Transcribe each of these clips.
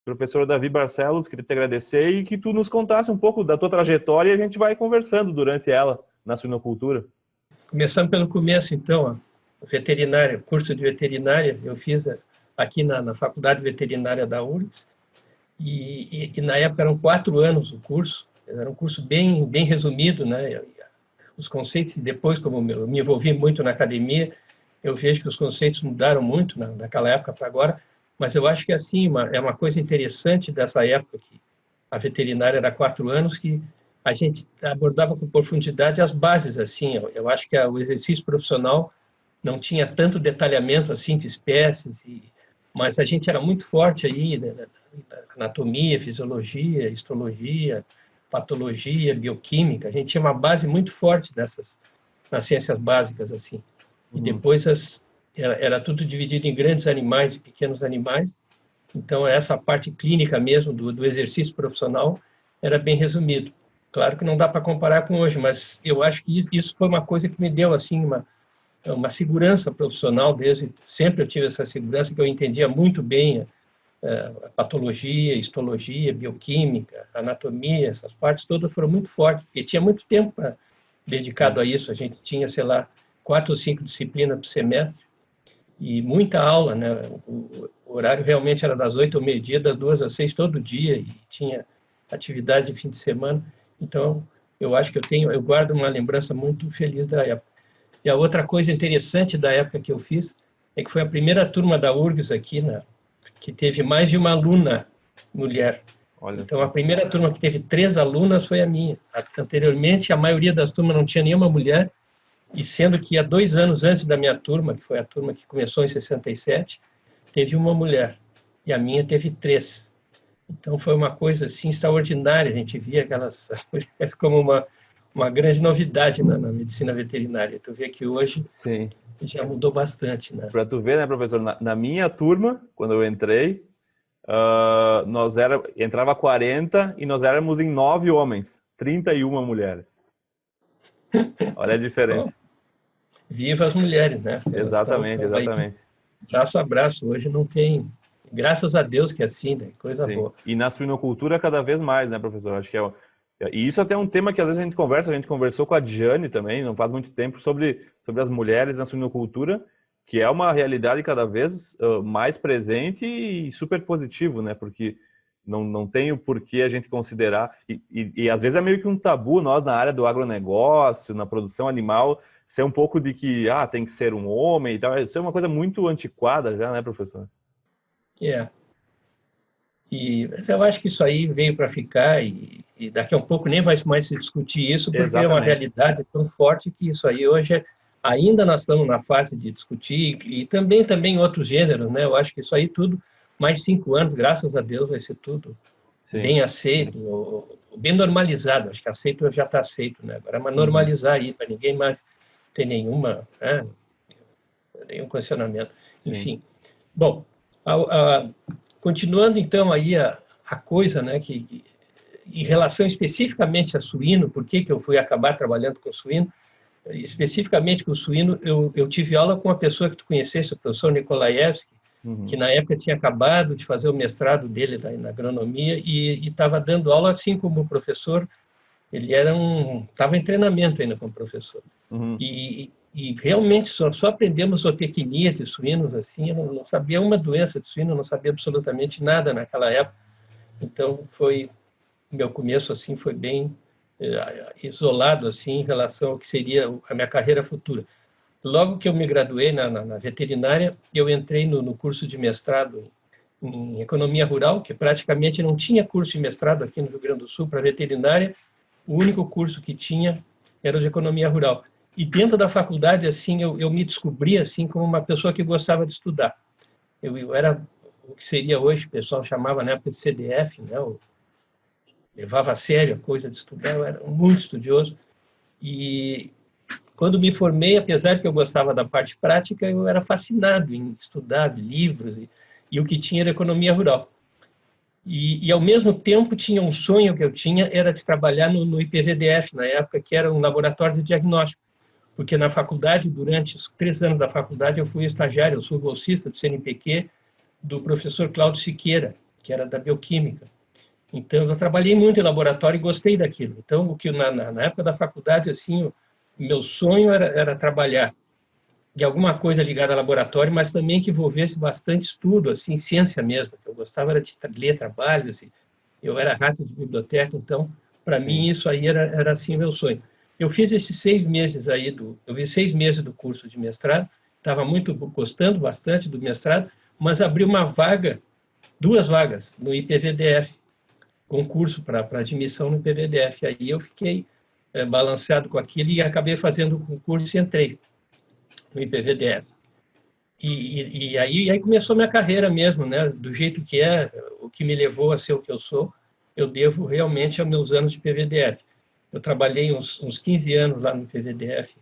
Professor Davi Barcelos, queria te agradecer e que tu nos contasse um pouco da tua trajetória e a gente vai conversando durante ela na suinocultura. Começando pelo começo, então, a veterinária, curso de veterinária, eu fiz aqui na Faculdade Veterinária da URGS, e na época eram 4 anos o curso, era um curso bem resumido, né? Os conceitos, depois, como eu me envolvi muito na academia, eu vejo que os conceitos mudaram muito naquela época para agora, mas eu acho que assim, é uma coisa interessante dessa época, que a veterinária era 4 anos, que a gente abordava com profundidade as bases, assim, eu acho que o exercício profissional não tinha tanto detalhamento, assim, de espécies, mas a gente era muito forte aí, né, anatomia, fisiologia, histologia, patologia, bioquímica, a gente tinha uma base muito forte nas ciências básicas, assim. E depois era tudo dividido em grandes animais e pequenos animais, então essa parte clínica mesmo do exercício profissional era bem resumido. Claro que não dá para comparar com hoje, mas eu acho que isso foi uma coisa que me deu assim uma segurança profissional. Desde sempre eu tive essa segurança, que eu entendia muito bem a patologia, histologia, bioquímica, anatomia, essas partes todas foram muito fortes, porque tinha muito tempo dedicado a isso. A gente tinha, sei lá, 4 ou 5 disciplinas por semestre e muita aula, né? O horário realmente era das 8 ao meio-dia, das 2 às 6 todo dia, e tinha atividade de fim de semana. Então, eu acho que eu guardo uma lembrança muito feliz da época. E a outra coisa interessante da época que eu fiz é que foi a primeira turma da URGS aqui, que teve mais de uma aluna mulher. Olha então, só. A primeira turma que teve 3 alunas foi a minha. Anteriormente, a maioria das turmas não tinha nenhuma mulher, e sendo que há 2 anos antes da minha turma, que foi a turma que começou em 67, teve uma mulher, e a minha teve 3. Então, foi uma coisa assim extraordinária. A gente via as mulheres como uma grande novidade na medicina veterinária. Tu vê que hoje Sim. já mudou bastante, né? Para tu ver, né, professor, na minha turma, quando eu entrei, entrava 40 e nós éramos em 9 homens, 31 mulheres. Olha a diferença. Viva as mulheres, né? Elas Exatamente, estão aí, exatamente. braço a braço. Hoje não tem... Graças a Deus que é assim, né? Coisa Sim. boa. E na suinocultura cada vez mais, né, professor? Acho que e isso até é um tema que às vezes a gente conversou com a Diane também, não faz muito tempo, sobre as mulheres na suinocultura, que é uma realidade cada vez mais presente e super positivo, né? Porque não tem o porquê a gente considerar, e às vezes é meio que um tabu nós na área do agronegócio, na produção animal, ser um pouco de que tem que ser um homem e tal. Isso é uma coisa muito antiquada já, né, professor? E eu acho que isso aí veio para ficar, e daqui a um pouco nem vai mais se discutir isso, porque é uma realidade tão forte que isso aí hoje ainda nós estamos na fase de discutir, e também outros gêneros, né? Eu acho que isso aí tudo, mais 5 anos, graças a Deus, vai ser tudo bem aceito, bem normalizado. Acho que aceito já está aceito, né? Agora é uma normalizar aí, para ninguém mais ter nenhum questionamento. Sim. Enfim. Bom, continuando então aí a coisa, né, que em relação especificamente a suíno, por que eu fui acabar trabalhando com suíno? Especificamente com o suíno, eu tive aula com uma pessoa que tu conhecesse, o professor Nikolaevski, que na época tinha acabado de fazer o mestrado dele na agronomia e estava dando aula assim como professor. Ele estava em treinamento ainda como professor. E realmente só aprendemos zootecnia de suínos, assim. Eu não sabia uma doença de suíno, eu não sabia absolutamente nada naquela época. Então, meu começo assim foi bem isolado assim em relação ao que seria a minha carreira futura. Logo que eu me graduei na veterinária, eu entrei no curso de mestrado em economia rural, que praticamente não tinha curso de mestrado aqui no Rio Grande do Sul para veterinária. O único curso que tinha era o de economia rural. E dentro da faculdade, assim, eu me descobri assim como uma pessoa que gostava de estudar. Eu era o que seria hoje, o pessoal chamava na época de CDF, né? Eu levava a sério a coisa de estudar, eu era muito estudioso. E quando me formei, apesar de que eu gostava da parte prática, eu era fascinado em estudar livros, e o que tinha era economia rural. E, ao mesmo tempo, tinha um sonho que eu tinha, era de trabalhar no IPVDF, na época, que era um laboratório de diagnóstico. Porque na faculdade, durante os 3 anos da faculdade, eu fui estagiário, eu sou bolsista do CNPq, do professor Cláudio Siqueira, que era da bioquímica. Então, eu trabalhei muito em laboratório e gostei daquilo. Então, o que na época da faculdade, assim, o meu sonho era trabalhar de alguma coisa ligada a laboratório, mas também que envolvesse bastante estudo, assim, ciência mesmo. Eu gostava era de ler trabalhos, e eu era rato de biblioteca, então, para mim, isso aí era assim, meu sonho. Eu fiz esses 6 meses aí, eu fiz 6 meses do curso de mestrado, estava gostando bastante do mestrado, mas abri uma vaga, 2 vagas, no IPVDF, concurso para admissão no IPVDF. Aí eu fiquei balanceado com aquilo e acabei fazendo o concurso e entrei no IPVDF. E aí começou minha carreira mesmo, né? Do jeito que é, o que me levou a ser o que eu sou, eu devo realmente aos meus anos de PVDF. Eu trabalhei uns 15 anos lá no PVDF,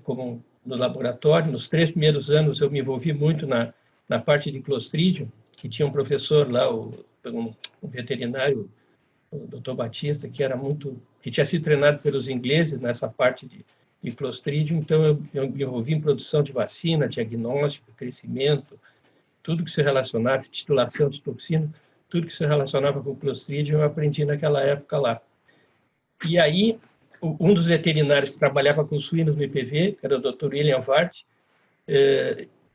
como no laboratório. Nos 3 primeiros anos eu me envolvi muito na parte de Clostridium, que tinha um professor lá, um veterinário, o Dr. Batista, que tinha sido treinado pelos ingleses nessa parte de Clostridium. Então eu me envolvi em produção de vacina, diagnóstico, crescimento, tudo que se relacionava, titulação de toxina, tudo que se relacionava com Clostridium eu aprendi naquela época lá. E aí, um dos veterinários que trabalhava com suínos no IPV, que era o Dr. William Ward,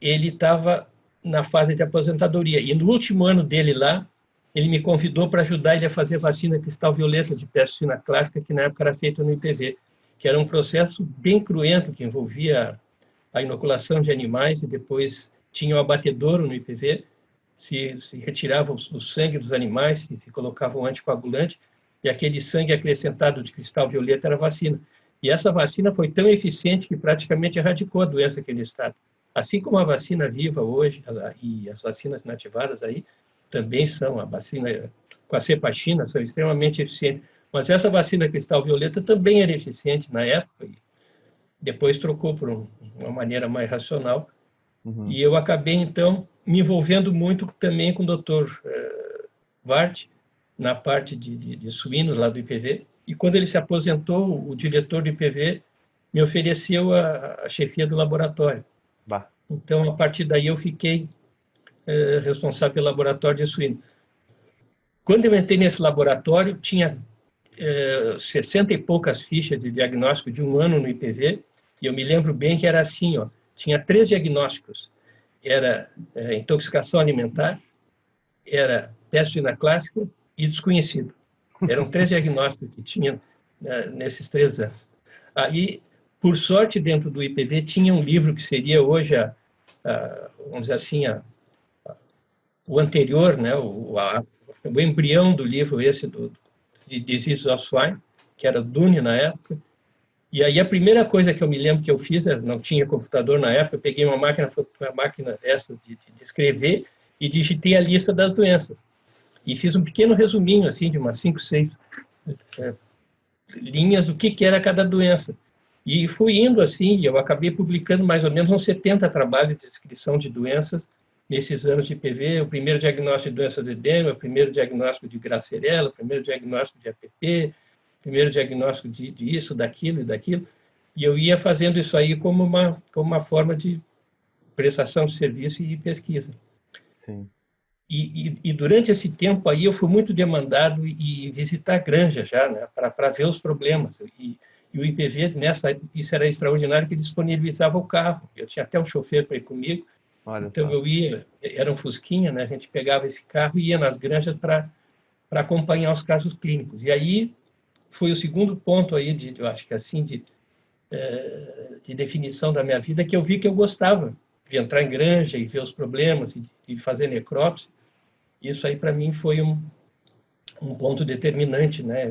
ele estava na fase de aposentadoria. E no último ano dele lá, ele me convidou para ajudar ele a fazer vacina cristal violeta de peste suína clássica, que na época era feita no IPV, que era um processo bem cruento, que envolvia a inoculação de animais e depois tinha o abatedouro no IPV, se retirava o sangue dos animais, se colocava um anticoagulante, e aquele sangue acrescentado de cristal violeta era vacina. E essa vacina foi tão eficiente que praticamente erradicou a doença naquele estado. Assim como a vacina viva hoje, e as vacinas inativadas aí, também são, a vacina com a cepachina, são extremamente eficientes. Mas essa vacina cristal violeta também era eficiente na época, e depois trocou por uma maneira mais racional. Uhum. E eu acabei, então, me envolvendo muito também com o Dr. Ward, na parte de suínos lá do IPV, e quando ele se aposentou, o diretor do IPV me ofereceu a chefia do laboratório. Bah. Então, a partir daí, eu fiquei responsável pelo laboratório de suíno. Quando eu entrei nesse laboratório, tinha 60 e poucas fichas de diagnóstico de 1 ano no IPV, e eu me lembro bem que era assim, ó, tinha 3 diagnósticos. Era intoxicação alimentar, era peste suína clássica e desconhecido. Eram 3 diagnósticos que tinha nesses 3 anos. Aí, por sorte, dentro do IPV, tinha um livro que seria hoje, vamos dizer assim, o anterior, né, o embrião do livro esse de Diseases of Swine, que era Dune na época. E aí a primeira coisa que eu me lembro que eu fiz, não tinha computador na época, eu peguei uma máquina essa de escrever e digitei a lista das doenças. E fiz um pequeno resuminho, assim, de umas 5, 6 linhas do que era cada doença. E fui indo assim, e eu acabei publicando mais ou menos uns 70 trabalhos de descrição de doenças nesses anos de IPV, o primeiro diagnóstico de doença do edema, o primeiro diagnóstico de Grasserella, o primeiro diagnóstico de APP, o primeiro diagnóstico de isso, daquilo e daquilo. E eu ia fazendo isso aí como uma forma de prestação de serviço e pesquisa. Sim. E durante esse tempo aí eu fui muito demandado e visitar granja já, né, para ver os problemas. E o IPV, isso era extraordinário, que disponibilizava o carro. Eu tinha até um chofer para ir comigo. Olha então, só. Eu ia, era um Fusquinha, né, a gente pegava esse carro e ia nas granjas para acompanhar os casos clínicos. E aí foi o segundo ponto aí, eu acho que assim, de definição da minha vida, que eu vi que eu gostava de entrar em granja e ver os problemas e fazer necrópsia. Isso aí, para mim, foi um ponto determinante, né?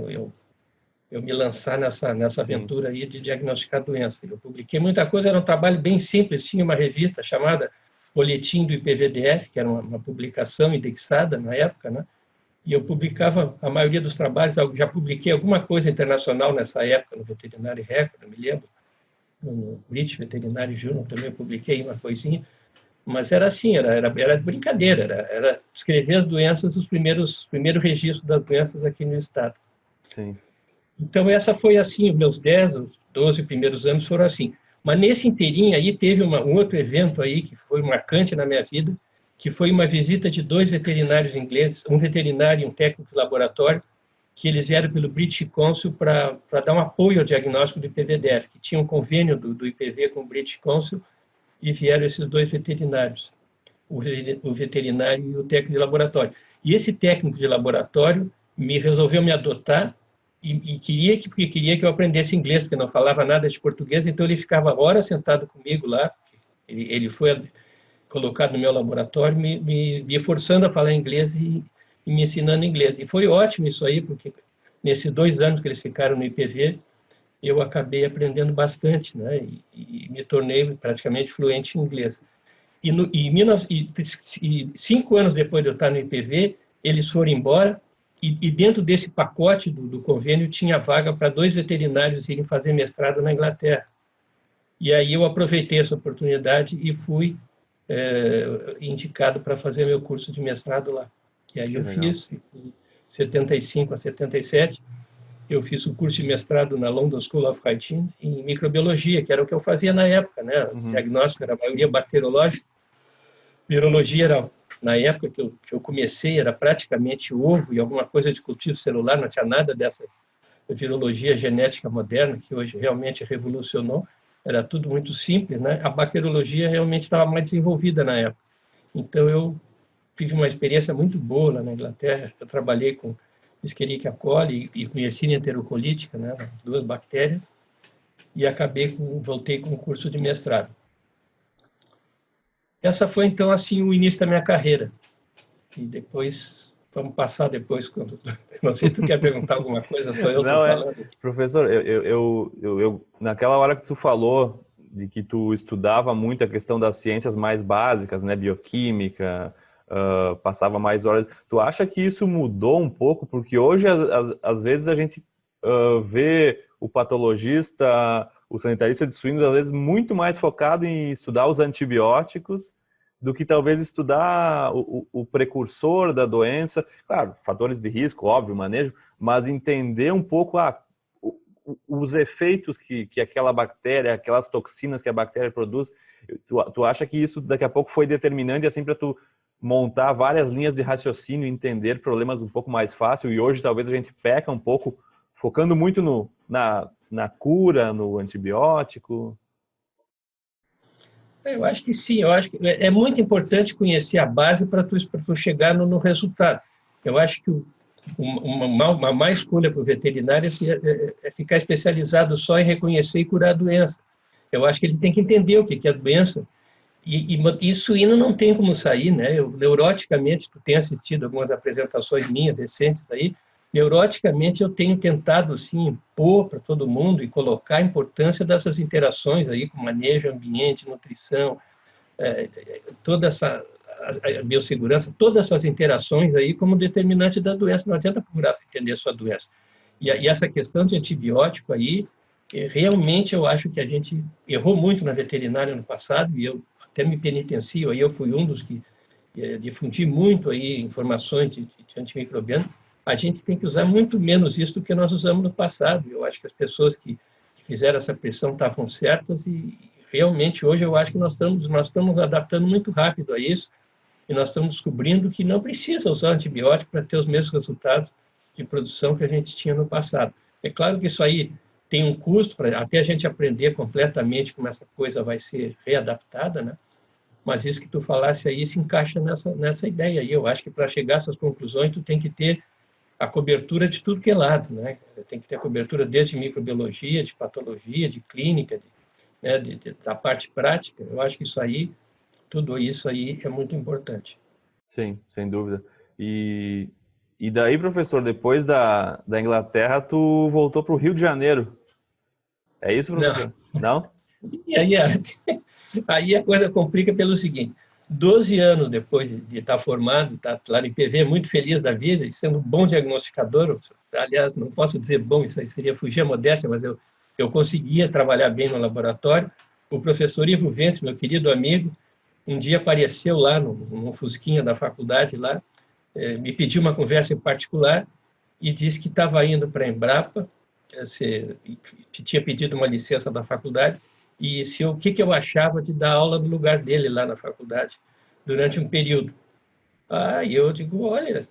Eu me lançar nessa aventura aí de diagnosticar doença. Eu publiquei muita coisa, era um trabalho bem simples, tinha uma revista chamada Boletim do IPVDF, que era uma publicação indexada na época, né? E eu publicava a maioria dos trabalhos, já publiquei alguma coisa internacional nessa época, no Veterinary Record, eu me lembro, no British Veterinary Journal também eu publiquei uma coisinha, mas era assim, era brincadeira, era descrever as doenças, os primeiros registros das doenças aqui no estado. Sim. Então, essa foi assim, os meus 10, 12 primeiros anos foram assim. Mas nesse inteirinho aí teve um outro evento aí que foi marcante na minha vida, que foi uma visita de 2 veterinários ingleses, um veterinário e um técnico de laboratório, que eles vieram pelo British Council para dar um apoio ao diagnóstico do IPV-DF, que tinha um convênio do IPV com o British Council, e vieram esses 2 veterinários, o veterinário e o técnico de laboratório. E esse técnico de laboratório resolveu me adotar e queria que eu aprendesse inglês, porque não falava nada de português, então ele ficava horas sentado comigo lá, ele foi colocado no meu laboratório, me forçando a falar inglês e me ensinando inglês. E foi ótimo isso aí, porque nesses 2 anos que eles ficaram no IPV, eu acabei aprendendo bastante, né? E me tornei praticamente fluente em inglês. E 5 anos depois de eu estar no IPV, eles foram embora, e dentro desse pacote do convênio tinha vaga para 2 veterinários irem fazer mestrado na Inglaterra. E aí eu aproveitei essa oportunidade e fui indicado para fazer meu curso de mestrado lá. E aí eu fiz, em 75 a 77, eu fiz o curso de mestrado na London School of Hygiene em microbiologia, que era o que eu fazia na época, né? Os diagnósticos era a maioria bacteriológica, virologia era, na época que eu comecei, era praticamente ovo e alguma coisa de cultivo celular, não tinha nada dessa virologia genética moderna, que hoje realmente revolucionou, era tudo muito simples, né? A bacteriologia realmente estava mais desenvolvida na época. Então, eu tive uma experiência muito boa lá na Inglaterra, eu trabalhei com Escherichia coli e com Yersinia enterocolitica, né? 2 bactérias, e voltei com o curso de mestrado. Essa foi, então, assim, o início da minha carreira. E depois, vamos passar depois, quando... não sei se tu quer perguntar alguma coisa, só eu estou falando. Professor, naquela hora que tu falou de que tu estudava muito a questão das ciências mais básicas, né, bioquímica, passava mais horas, tu acha que isso mudou um pouco? Porque hoje, às vezes, a gente vê o patologista, o sanitarista de suínos, às vezes, muito mais focado em estudar os antibióticos do que talvez estudar o precursor da doença. Claro, fatores de risco, óbvio, manejo, mas entender um pouco os efeitos que aquela bactéria, aquelas toxinas que a bactéria produz. Tu acha que isso daqui a pouco foi determinante assim para tu montar várias linhas de raciocínio e entender problemas um pouco mais fácil? E hoje talvez a gente peca um pouco focando muito na cura, no antibiótico? Eu acho que sim, eu acho que é muito importante conhecer a base para tu chegar no resultado. Eu acho que uma má escolha para o veterinário é ficar especializado só em reconhecer e curar a doença. Eu acho que ele tem que entender o que é a doença, e suíno não tem como sair, né? Neuroticamente, tu tem assistido algumas apresentações minhas recentes aí, neuroticamente eu tenho tentado, assim, impor para todo mundo e colocar a importância dessas interações aí com manejo, ambiente, nutrição, toda essa a biossegurança, todas essas interações aí como determinante da doença. Não adianta procurar entender a sua doença. E essa questão de antibiótico aí, realmente eu acho que a gente errou muito na veterinária no passado, e eu até me penitencio, aí eu fui um dos que difundi muito aí informações de antimicrobiano. A gente tem que usar muito menos isso do que nós usamos no passado. Eu acho que as pessoas que fizeram essa pressão estavam certas, e realmente hoje eu acho que nós estamos adaptando muito rápido a isso, e nós estamos descobrindo que não precisa usar antibiótico para ter os mesmos resultados de produção que a gente tinha no passado. É claro que isso aí tem um custo, até a gente aprender completamente como essa coisa vai ser readaptada, né? Mas isso que tu falasse aí se encaixa nessa ideia aí. Eu acho que para chegar a essas conclusões, tu tem que ter a cobertura de tudo que é lado, né? Tem que ter a cobertura desde microbiologia, de patologia, de clínica, né? Da parte prática. Eu acho que tudo isso aí é muito importante. Sim, sem dúvida. E daí, professor, depois da Inglaterra, tu voltou para o Rio de Janeiro. É isso, professor? Não? E aí a coisa complica pelo seguinte: 12 anos depois de estar formado, estar lá no IPV, muito feliz da vida, e sendo um bom diagnosticador, aliás, não posso dizer bom, isso aí seria fugir a modéstia, mas eu conseguia trabalhar bem no laboratório. O professor Ivo Ventes, meu querido amigo, um dia apareceu lá no Fusquinha da faculdade, lá, me pediu uma conversa em particular e disse que estava indo para a Embrapa, tinha pedido uma licença da faculdade, e o que eu achava de dar aula no lugar dele lá na faculdade. durante um período. E eu digo, olha,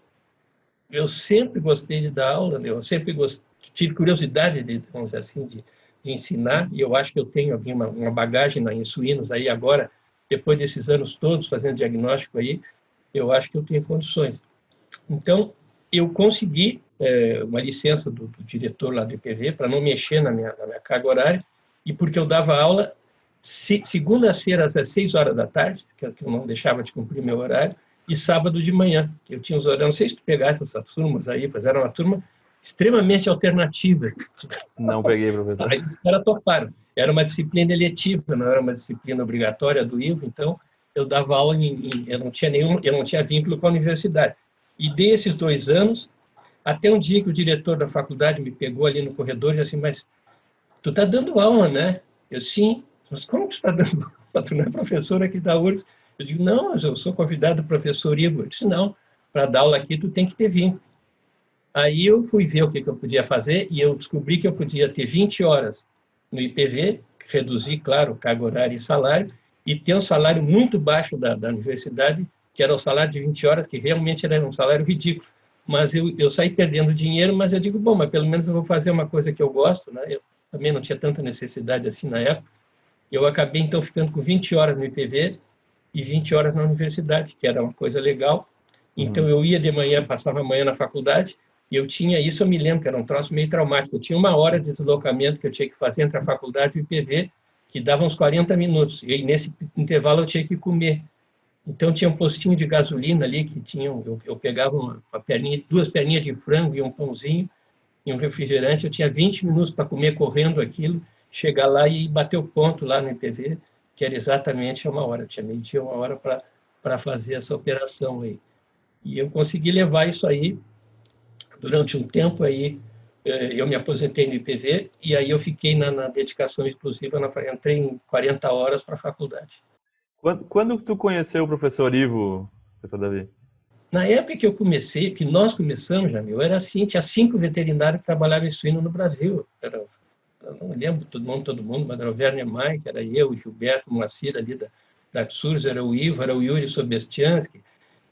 eu sempre gostei de dar aula, né? Eu sempre tive curiosidade de, vamos dizer assim, de ensinar, e eu acho que eu tenho aqui uma bagagem em suínos aí agora, depois desses anos todos fazendo diagnóstico aí, eu acho que eu tenho condições. Então, eu consegui uma licença do diretor lá do IPV para não mexer na minha carga horária, e porque eu dava aula segundas-feiras às 6 horas da tarde, que eu não deixava de cumprir meu horário, e sábado de manhã. Eu tinha os horários, não sei se tu pegasse essas turmas aí, mas era uma turma extremamente alternativa. Não peguei, professor. Aí os caras toparam. Era uma disciplina eletiva, não era uma disciplina obrigatória do IVO, então eu dava aula eu não tinha vínculo com a universidade. E desses 2 anos, até um dia que o diretor da faculdade me pegou ali no corredor e disse assim, mas tu está dando aula, né? Eu, sim. Mas como tu está dando aula? Tu não é professor aqui da URGS? Eu digo, não, mas eu sou convidado do professor Igor. Eu disse, não, para dar aula aqui tu tem que ter vínculo. Aí eu fui ver o que eu podia fazer e eu descobri que eu podia ter 20 horas no IPV, reduzir, claro, carga horária e salário, e ter um salário muito baixo da universidade, que era o salário de 20 horas, que realmente era um salário ridículo. Mas eu saí perdendo dinheiro, mas eu digo, bom, mas pelo menos eu vou fazer uma coisa que eu gosto, né? Eu também não tinha tanta necessidade assim na época. Eu acabei, então, ficando com 20 horas no IPV e 20 horas na universidade, que era uma coisa legal. Então, eu ia de manhã, passava a manhã na faculdade, e eu tinha isso, eu me lembro, que era um troço meio traumático. Eu tinha 1 hora de deslocamento que eu tinha que fazer entre a faculdade e o IPV, que dava uns 40 minutos. E nesse intervalo eu tinha que comer. Então, tinha um postinho de gasolina ali, que tinha, eu pegava uma perninha, 2 perninhas de frango e um pãozinho, e um refrigerante. Eu tinha 20 minutos para comer correndo aquilo, chegar lá e bater o ponto lá no IPV, que era exatamente 1 hora. Eu tinha meio-dia, 1 hora para fazer essa operação aí. E eu consegui levar isso aí durante um tempo. Aí eu me aposentei no IPV e aí eu fiquei na dedicação exclusiva, entrei em 40 horas para a faculdade. Quando tu conheceu o professor Ivo, professor Davi? Na época que eu comecei, que nós começamos, Jamil, era assim, tinha 5 veterinários que trabalhavam em suíno no Brasil. Eu não lembro todo mundo, mas era o Werner Mike, era eu, o Gilberto Moacir, ali da Xurs, era o Ivo, era o Yuri Sobestiansky,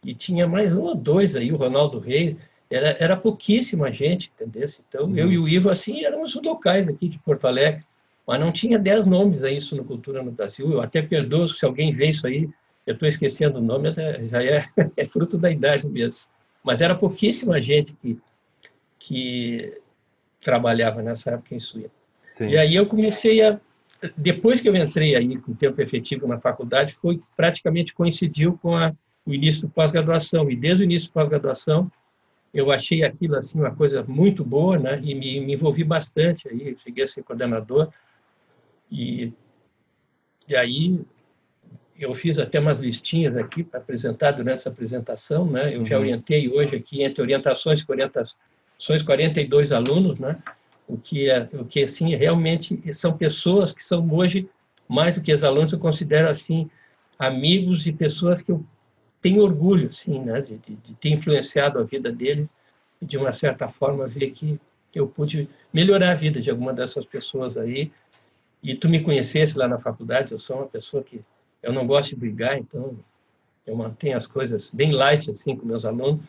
e tinha mais 1 ou 2 aí, o Ronaldo Reis, era pouquíssima gente, entendeu? Então, eu e o Ivo, assim, éramos os locais aqui de Porto Alegre, mas não tinha 10 nomes aí, isso no Cultura no Brasil. Eu até perdoo se alguém vê isso aí, eu estou esquecendo o nome, já é fruto da idade mesmo. Mas era pouquíssima gente que trabalhava nessa época em suíno. E aí eu comecei depois que eu entrei aí com tempo efetivo na faculdade, praticamente coincidiu com o início do pós-graduação. E desde o início do pós-graduação, eu achei aquilo assim uma coisa muito boa, né? E me envolvi bastante aí, cheguei a ser coordenador. E aí eu fiz até umas listinhas aqui para apresentar durante essa apresentação, né? Eu já orientei hoje aqui, entre orientações e orientações, 42 alunos, né? O que assim, realmente são pessoas que são hoje, mais do que os alunos, eu considero assim, amigos e pessoas que eu tenho orgulho, assim, né? De ter influenciado a vida deles e, de uma certa forma, ver que eu pude melhorar a vida de alguma dessas pessoas aí. E tu me conhecesse lá na faculdade, eu sou uma pessoa que eu não gosto de brigar, então eu mantenho as coisas bem light, assim, com meus alunos.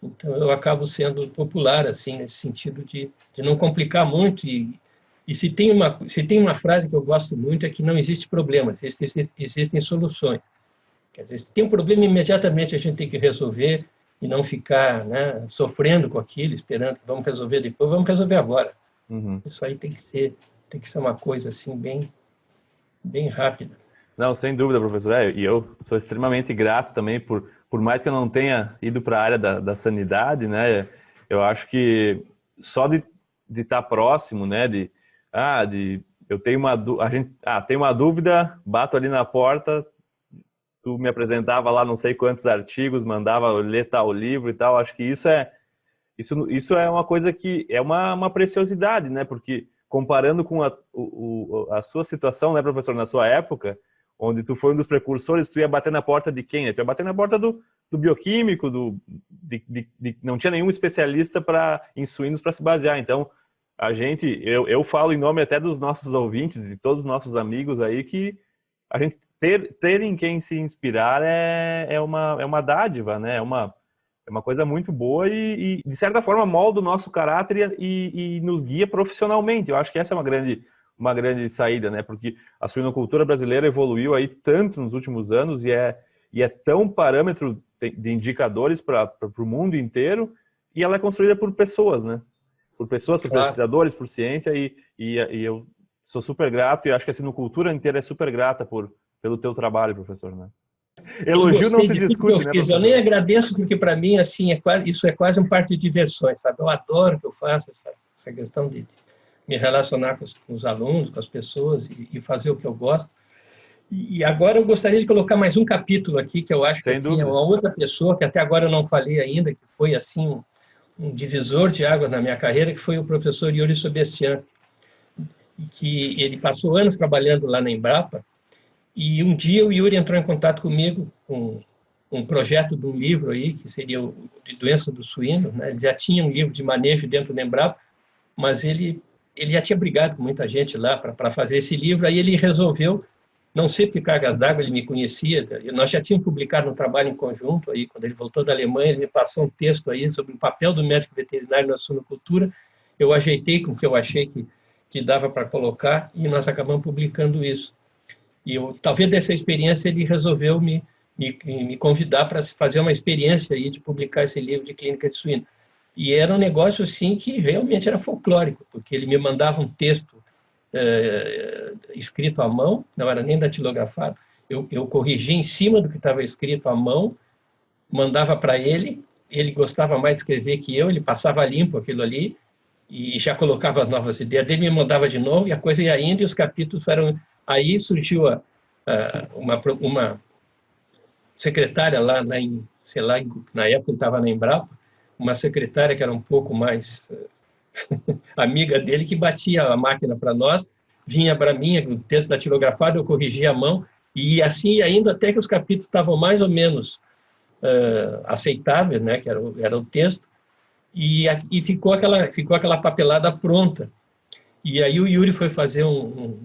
Então, eu acabo sendo popular, assim, nesse sentido de não complicar muito. E se tem uma frase que eu gosto muito, é que não existe problema, existem soluções. Quer dizer, se tem um problema, imediatamente a gente tem que resolver e não ficar, né, sofrendo com aquilo, esperando que vamos resolver depois, vamos resolver agora. Isso aí tem que ser uma coisa, assim, bem rápida. Não, sem dúvida, professor. E eu sou extremamente grato também por mais que eu não tenha ido para a área da sanidade, né? Eu acho que só de estar próximo, né? Eu tenho tem uma dúvida, bato ali na porta, tu me apresentava lá não sei quantos artigos, mandava ler tal livro e tal. Acho que isso é uma coisa que é uma preciosidade, né? Porque comparando com a sua situação, né, professor, na sua época, onde tu foi um dos precursores, tu ia bater na porta de quem? Tu ia bater na porta do bioquímico, não tinha nenhum especialista em suínos para se basear. Então, eu falo em nome até dos nossos ouvintes, de todos os nossos amigos aí, que a gente ter em quem se inspirar é uma dádiva, né? É uma coisa muito boa e, de certa forma, molda o nosso caráter e nos guia profissionalmente. Eu acho que essa é uma grande saída, né? Porque a suinocultura brasileira evoluiu aí tanto nos últimos anos e é tão parâmetro de indicadores para o mundo inteiro, e ela é construída por pessoas, né? Por pessoas, por Claro. pesquisadores, por ciência, e eu sou super grato, e acho que a sinocultura inteira é super grata pelo teu trabalho, professor, né? Eu Elogio não gostei se de tudo que eu discute, né, fiz. Eu nem professor? agradeço, porque para mim assim isso é quase um parque de diversões, sabe? Eu adoro o que eu faço, essa questão de me relacionar com os alunos, com as pessoas e fazer o que eu gosto. E agora eu gostaria de colocar mais um capítulo aqui, que eu acho que Sem assim, é dúvida. uma outra pessoa, que até agora eu não falei ainda, que foi assim um divisor de águas na minha carreira, que foi o professor Yuri Sobestian, que ele passou anos trabalhando lá na Embrapa, e um dia o Yuri entrou em contato comigo com um projeto de um livro aí, que seria o de doença do suíno, né? Ele já tinha um livro de manejo dentro da Embrapa, mas ele já tinha brigado com muita gente lá para fazer esse livro, aí ele resolveu, não sei por que cargas d'água, ele me conhecia, nós já tínhamos publicado um trabalho em conjunto, aí, quando ele voltou da Alemanha, ele me passou um texto aí sobre o papel do médico veterinário na suinocultura, eu ajeitei com o que eu achei que dava para colocar, e nós acabamos publicando isso. E talvez dessa experiência ele resolveu me convidar para fazer uma experiência aí de publicar esse livro de clínica de suíno. E era um negócio assim que realmente era folclórico, porque ele me mandava um texto escrito à mão, não era nem datilografado, eu corrigia em cima do que estava escrito à mão, mandava para ele gostava mais de escrever que eu, ele passava limpo aquilo ali, e já colocava as novas ideias dele, me mandava de novo, e a coisa ia indo, e os capítulos foram... Aí surgiu uma secretária lá em, sei lá, na época ele estava na Embrapa, uma secretária que era um pouco mais amiga dele, que batia a máquina para nós, vinha para mim, o texto datilografado, eu corrigia a mão, e assim ainda até que os capítulos estavam mais ou menos aceitáveis, né, que era o texto, e ficou aquela papelada pronta. E aí o Yuri foi fazer um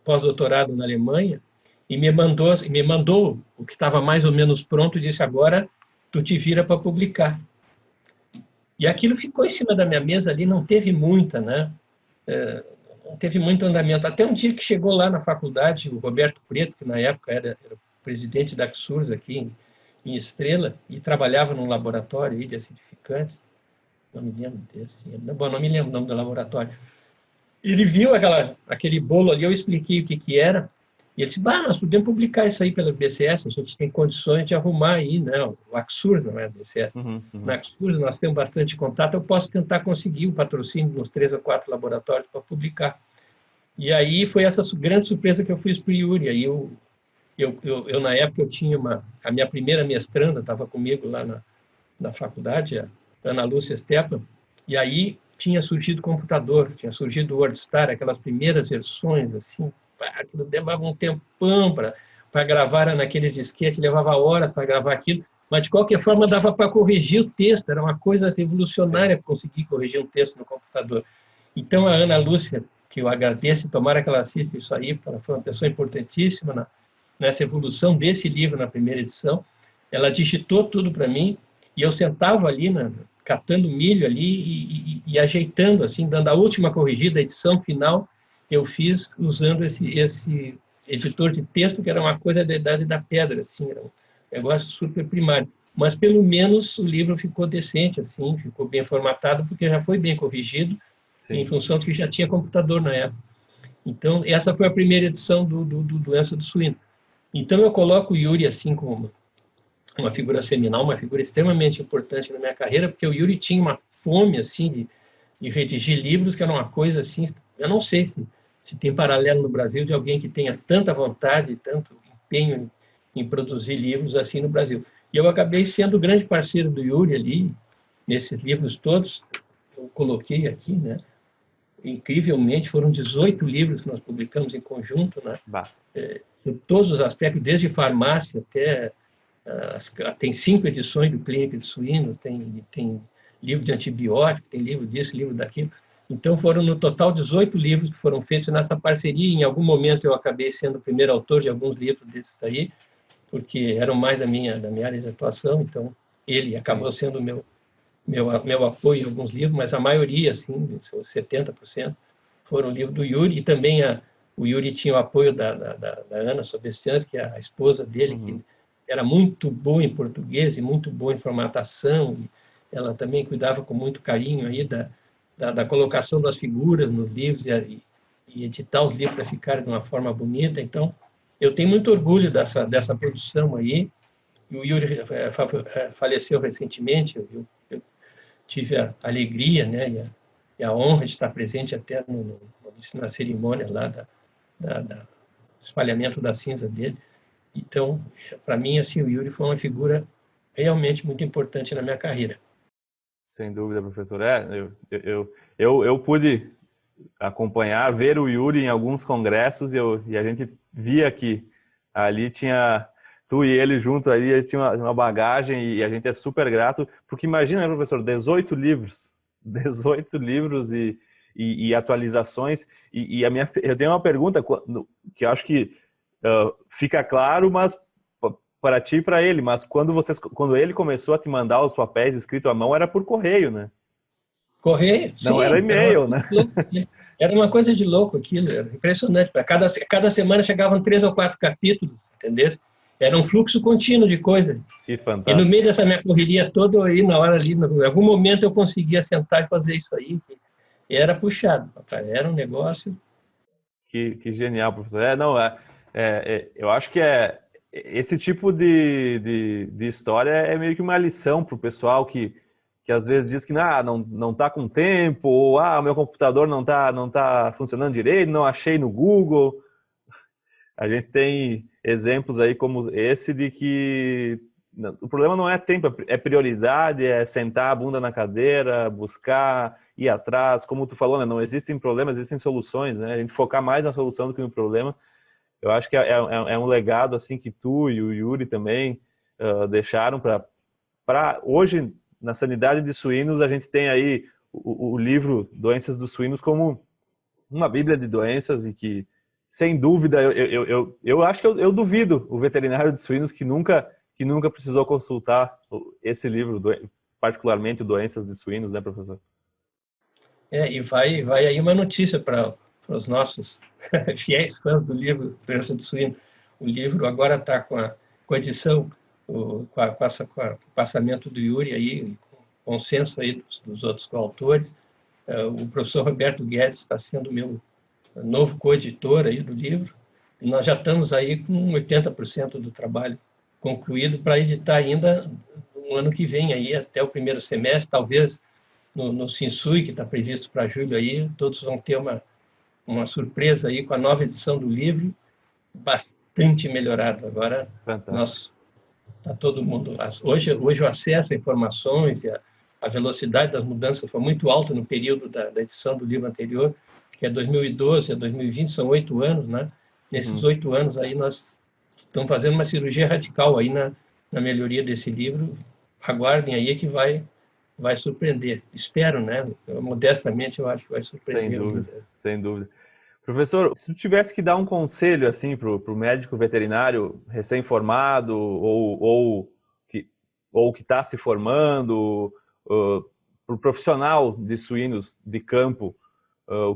pós-doutorado na Alemanha e me mandou o que estava mais ou menos pronto e disse, agora tu te vira para publicar. E aquilo ficou em cima da minha mesa ali, não teve muita, né? Não teve muito andamento. Até um dia que chegou lá na faculdade, o Roberto Preto, que na época era o presidente da Axurs aqui em Estrela, e trabalhava num laboratório aí de acidificantes, não me lembro desse, bom, não me lembro o nome do laboratório. Ele viu aquele bolo ali, eu expliquei o que era, e ele disse, nós podemos publicar isso aí pela BCS, a gente tem condições de arrumar aí, né? O Axurs não é a BCS. Na Axurs nós temos bastante contato, eu posso tentar conseguir o patrocínio nos 3 ou 4 laboratórios para publicar. E aí foi essa grande surpresa que eu fiz para o Yuri. Aí eu, na época, eu tinha a minha primeira mestranda, estava comigo lá na faculdade, a Ana Lúcia Stepan, e aí tinha surgido computador, tinha surgido o WordStar, aquelas primeiras versões, assim, aquilo demorava um tempão para gravar, era naqueles disquetes, levava horas para gravar aquilo, mas de qualquer forma dava para corrigir o texto, era uma coisa revolucionária conseguir corrigir um texto no computador. Então a Ana Lúcia, que eu agradeço, tomara que ela assista isso aí, porque ela foi uma pessoa importantíssima nessa evolução desse livro na primeira edição, ela digitou tudo para mim, e eu sentava ali, catando milho ali e ajeitando, assim, dando a última corrigida, a edição final, eu fiz usando esse editor de texto, que era uma coisa da idade da pedra, assim, era um negócio super primário. Mas, pelo menos, o livro ficou decente, assim, ficou bem formatado, porque já foi bem corrigido, em função de que já tinha computador na época. Então, essa foi a primeira edição do Doença do Suíno. Então, eu coloco o Yuri, assim, como uma figura seminal, uma figura extremamente importante na minha carreira, porque o Yuri tinha uma fome, assim, de redigir livros, que era uma coisa, assim, eu não sei se tem paralelo no Brasil de alguém que tenha tanta vontade, tanto empenho em produzir livros assim no Brasil. E eu acabei sendo o grande parceiro do Yuri ali, nesses livros todos, eu coloquei aqui, né? Incrivelmente, foram 18 livros que nós publicamos em conjunto, né? Em todos os aspectos, desde farmácia até... tem 5 edições do Clínica de Suínos, tem livro de antibiótico, tem livro disso, livro daquilo. Então, foram no total 18 livros que foram feitos nessa parceria. Em algum momento, eu acabei sendo o primeiro autor de alguns livros desses aí, porque eram mais da minha área de atuação. Então, ele acabou sendo meu apoio em alguns livros, mas a maioria, assim, 70%, foram livros do Yuri. E também o Yuri tinha o apoio da Ana Sobestians, que é a esposa dele, que era muito boa em português e muito boa em formatação. Ela também cuidava com muito carinho aí da colocação das figuras nos livros e editar os livros para ficarem de uma forma bonita. Então, eu tenho muito orgulho dessa produção aí. E o Yuri faleceu recentemente. Eu tive a alegria, né, e a honra de estar presente até na cerimônia lá do espalhamento da cinza dele. Então, para mim, assim, o Yuri foi uma figura realmente muito importante na minha carreira. Sem dúvida, professor. Eu pude acompanhar, ver o Yuri em alguns congressos e a gente via que ali tinha tu e ele junto ali, tinha uma bagagem e a gente é super grato, porque imagina, né, professor, 18 livros e atualizações eu tenho uma pergunta que eu acho que fica claro, mas para ti e para ele, mas quando ele começou a te mandar os papéis escritos à mão, era por correio, né? Correio? Não Sim, era e-mail, né? Era uma coisa de louco aquilo, era impressionante. Cada semana chegavam 3 ou 4 capítulos, entendeu? Era um fluxo contínuo de coisas. Que fantástico. E no meio dessa minha correria toda, aí na hora ali, em algum momento eu conseguia sentar e fazer isso aí. E era puxado, papai. Era um negócio... Que genial, professor. Eu acho que esse tipo de história é meio que uma lição para o pessoal que às vezes diz que não está com tempo, ou meu computador não tá funcionando direito, não achei no Google. A gente tem exemplos aí como esse de que o problema não é tempo, é prioridade, é sentar a bunda na cadeira, buscar, ir atrás. Como tu falou, né? Não existem problemas, existem soluções, né? A gente focar mais na solução do que no problema. Eu acho que é um legado assim que tu e o Yuri também deixaram para hoje, na sanidade de suínos, a gente tem aí o livro Doenças dos Suínos como uma bíblia de doenças e que, sem dúvida, eu acho que eu duvido o veterinário de suínos que nunca precisou consultar esse livro, particularmente o Doenças de Suínos, né, professor? E vai aí uma notícia para os nossos fiéis fãs do livro Doença do Suíno. O livro agora está com a edição, com o passamento do Yuri aí, com consenso aí dos outros coautores. O professor Roberto Guedes está sendo meu novo coeditor aí do livro. E nós já estamos aí com 80% do trabalho concluído para editar ainda no ano que vem, aí, até o primeiro semestre, talvez no Sinsui, que está previsto para julho, aí, todos vão ter uma surpresa aí com a nova edição do livro, bastante melhorado. Agora, está todo mundo... Hoje o acesso a informações e a velocidade das mudanças foi muito alta no período da edição do livro anterior, que é 2012 a 2020, são 8 anos, né? Nesses 8 anos aí nós estamos fazendo uma cirurgia radical aí na melhoria desse livro. Aguardem aí que vai surpreender. Espero, né? Modestamente, eu acho que vai surpreender. Sem dúvida, sem dúvida. Professor, se tu tivesse que dar um conselho assim para o médico veterinário recém-formado ou que está se formando, para o profissional de suínos de campo,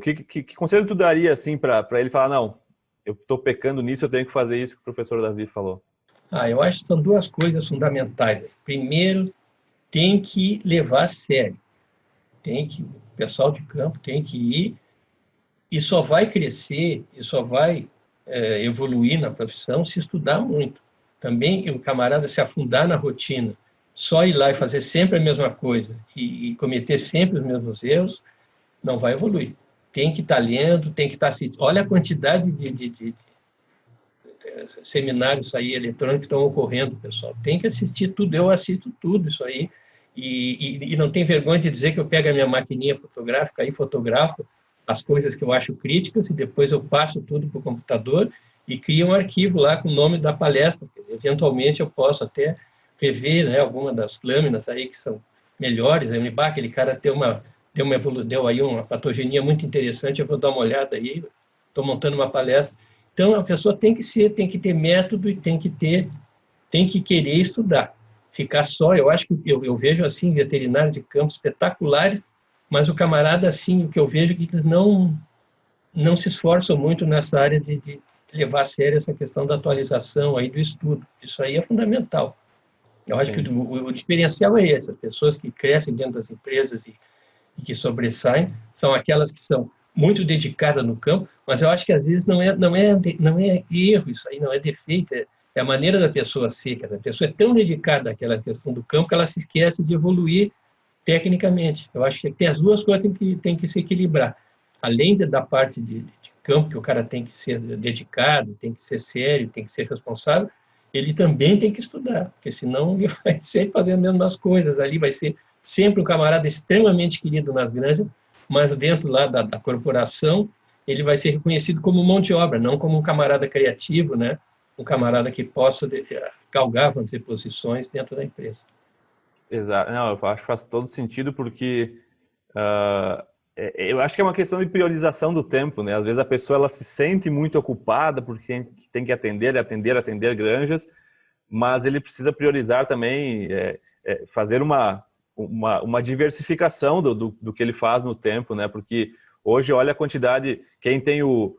que conselho tu daria assim para ele falar, não, eu estou pecando nisso, eu tenho que fazer isso que o professor Davi falou? Eu acho que são duas coisas fundamentais. Primeiro, tem que levar a sério. O pessoal de campo tem que ir e só vai crescer e só vai evoluir na profissão se estudar muito. Também o camarada se afundar na rotina, só ir lá e fazer sempre a mesma coisa e cometer sempre os mesmos erros, não vai evoluir. Tem que estar lendo, tem que estar assistindo. Olha a quantidade de seminários aí eletrônicos que estão ocorrendo, pessoal. Tem que assistir tudo, eu assisto tudo isso aí. E não tem vergonha de dizer que eu pego a minha maquininha fotográfica e fotografo as coisas que eu acho críticas e depois eu passo tudo para o computador e crio um arquivo lá com o nome da palestra. Eventualmente eu posso até rever, né, alguma das lâminas aí que são melhores. Aquele cara deu aí uma patogenia muito interessante, eu vou dar uma olhada aí, estou montando uma palestra. Então, a pessoa tem que ter método e tem que querer estudar. Ficar só, eu acho que eu vejo assim, veterinários de campo espetaculares, mas o camarada, assim, o que eu vejo é que eles não se esforçam muito nessa área de levar a sério essa questão da atualização aí do estudo. Isso aí é fundamental. Eu acho que o diferencial é esse, as pessoas que crescem dentro das empresas e que sobressaem são aquelas que são muito dedicadas no campo, mas eu acho que às vezes não é erro isso aí, não é defeito, é a maneira da pessoa ser, que a pessoa é tão dedicada àquela questão do campo que ela se esquece de evoluir tecnicamente. Eu acho que tem as duas coisas tem que se equilibrar. Além da parte de campo, que o cara tem que ser dedicado, tem que ser sério, tem que ser responsável, ele também tem que estudar, porque senão ele vai sempre fazer as mesmas coisas ali, vai ser sempre um camarada extremamente querido nas granjas, mas dentro lá da corporação, ele vai ser reconhecido como mão de obra, não como um camarada criativo, né? Um camarada que possa galgar, vamos dizer, posições dentro da empresa. Exato. Não, eu acho que faz todo sentido porque eu acho que é uma questão de priorização do tempo, né? Às vezes a pessoa ela se sente muito ocupada porque tem que atender granjas, mas ele precisa priorizar também, fazer uma diversificação do que ele faz no tempo, né? Porque hoje, olha a quantidade, quem tem o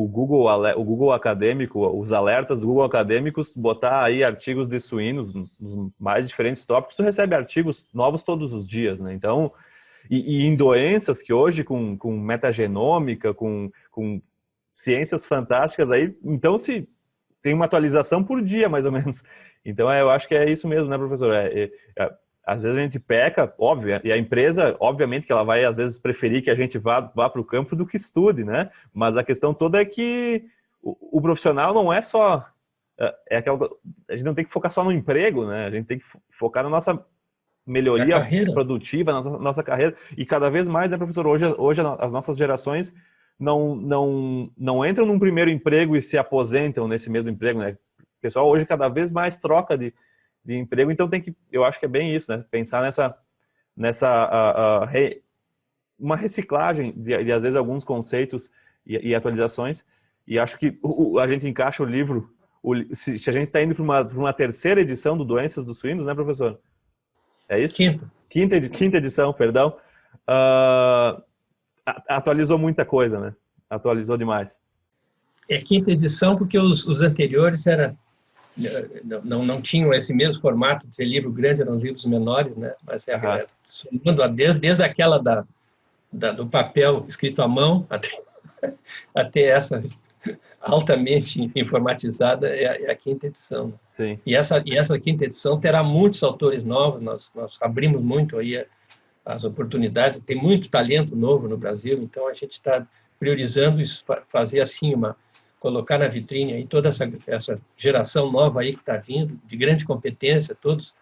Google Acadêmico, os alertas do Google Acadêmicos, botar aí artigos de suínos nos mais diferentes tópicos, tu recebe artigos novos todos os dias, né? Então, e em doenças que hoje, com metagenômica, com ciências fantásticas aí, então se tem uma atualização por dia, mais ou menos. Então, eu acho que é isso mesmo, né, professor? Às vezes a gente peca, óbvio, e a empresa, obviamente, que ela vai, às vezes, preferir que a gente vá para o campo do que estude, né? Mas a questão toda é que o profissional não é só... a gente não tem que focar só no emprego, né? A gente tem que focar na nossa melhoria produtiva, na nossa carreira. E cada vez mais, né, professor? Hoje as nossas gerações não entram num primeiro emprego e se aposentam nesse mesmo emprego, né? O pessoal hoje cada vez mais troca de emprego, então eu acho que é bem isso, né? Pensar uma reciclagem de às vezes alguns conceitos e atualizações, e acho que a gente encaixa o livro, se a gente está indo para uma terceira edição do Doenças dos Suínos, né, professor? É isso? Quinta edição, perdão. Atualizou muita coisa, né? Atualizou demais. É quinta edição porque os anteriores não tinham esse mesmo formato de livro grande, eram livros menores, né? Mas somando desde aquela do papel escrito à mão até essa altamente informatizada é a quinta edição. Sim. E essa quinta edição terá muitos autores novos, nós abrimos muito aí as oportunidades, tem muito talento novo no Brasil, então a gente está priorizando isso, fazer assim colocar na vitrine aí toda essa geração nova aí que está vindo, de grande competência, todos.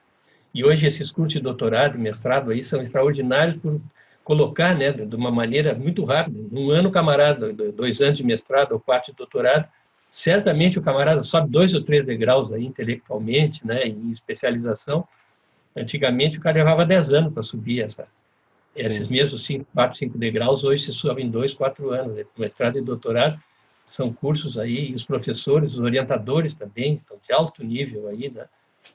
E hoje esses cursos de doutorado e mestrado aí são extraordinários por colocar, né, de uma maneira muito rápida. Um ano, camarada, 2 anos de mestrado ou 4 de doutorado, certamente o camarada sobe 2 ou 3 degraus aí intelectualmente, né, em especialização. Antigamente o cara levava 10 anos para subir esses mesmos 4, 5 degraus, hoje se sobe em 2, 4 anos. Né? Mestrado e doutorado são cursos aí, e os professores, os orientadores também estão de alto nível aí, né?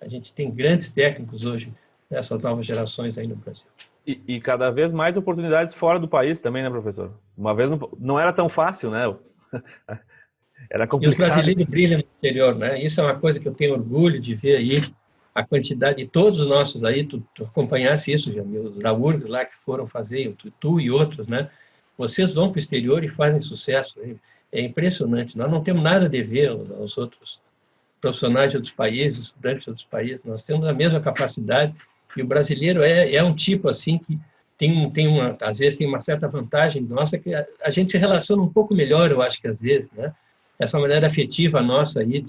A gente tem grandes técnicos hoje nessas novas gerações aí no Brasil. E cada vez mais oportunidades fora do país também, né, professor? Uma vez não era tão fácil, né? Era complicado. E os brasileiros brilham no exterior, né? Isso é uma coisa que eu tenho orgulho de ver aí, a quantidade de todos os nossos aí, tu acompanhasse isso, Jamil, os da URGS lá que foram fazer, tu e outros, né? Vocês vão para o exterior e fazem sucesso. É impressionante. Nós não temos nada a dever aos outros profissionais de outros países, estudantes de outros países. Nós temos a mesma capacidade e o brasileiro é um tipo assim que às vezes tem uma certa vantagem nossa que a gente se relaciona um pouco melhor, eu acho que às vezes, né? Essa maneira afetiva nossa aí